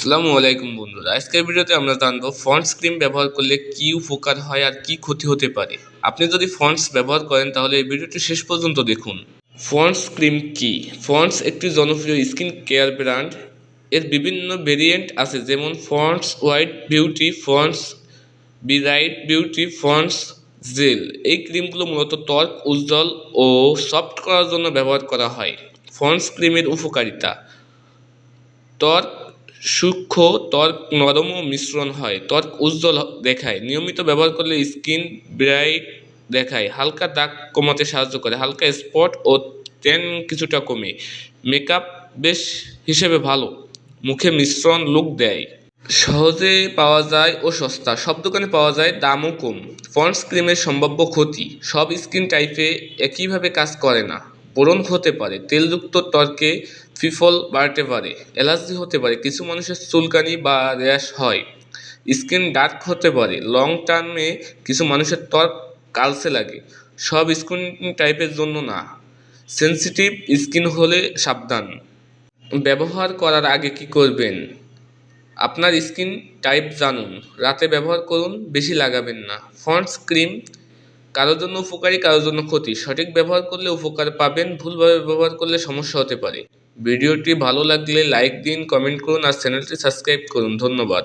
আসসালামু আলাইকুম বন্ধুরা, আজকের ভিডিওতে আমরা জানবো ফন্টস ক্রিম ব্যবহার করলে কি উপকার হয় আর কি ক্ষতি হতে পারে। আপনি যদি ফন্টস ব্যবহার করেন তাহলে এই ভিডিওটি শেষ পর্যন্ত দেখুন। ফন্টস ক্রিম কি? ফন্টস একটি জনপ্রিয় স্কিন কেয়ার ব্র্যান্ড। এর বিভিন্ন ভেরিয়েন্ট আছে, যেমন Pond's white beauty, Pond's bright beauty, Pond's gel. এই ক্রিমগুলো মূলত ত্বক উজ্জ্বল ও সফট করার জন্য ব্যবহার করা হয়। ফন্টস ক্রিমের উপকারিতা: ত্বক সূক্ষ্ম, ত্বক নরম ও মিশ্রণ হয়, ত্বক উজ্জ্বল দেখায়, নিয়মিত ব্যবহার করলে স্কিন ব্রাইট দেখায়, হালকা দাগ কমাতে সাহায্য করে, হালকা স্পট ও ট্যান কিছুটা কমে, মেকআপ বেশ হিসেবে ভালো, মুখে মিশ্রণ লুক দেয়, সহজে পাওয়া যায় ও সস্তা, সব দোকানে পাওয়া যায়, দামও কম। পন্ডস ক্রিমের সম্ভাব্য ক্ষতি: সব স্কিন টাইপে একইভাবে কাজ করে না, ব্রণ হতে পারে, তেলযুক্ত ত্বকে ফিফল বাড়তে পারে, অ্যালার্জি হতে পারে, কিছু মানুষের চুলকানি বা র্যাশ হয়, স্কিন ডার্ক হতে পারে, লং টার্মে কিছু মানুষের ত্বক কালচে লাগে, সব স্কিন টাইপের জন্য না, সেনসিটিভ স্কিন হলে সাবধান। ব্যবহার করার আগে কি করবেন? আপনার স্কিন টাইপ জানুন, রাতে ব্যবহার করুন, বেশি লাগাবেন না। পন্ডস ক্রিম কারোর জন্য উপকারী, কারোর জন্য ক্ষতি, সঠিক ব্যবহার করলে উপকার পাবেন, ভুলভাবে ব্যবহার করলে সমস্যা হতে পারে। ভিডিওটি ভালো লাগলে লাইক দিন, কমেন্ট করুন আর চ্যানেলটি সাবস্ক্রাইব করুন। ধন্যবাদ।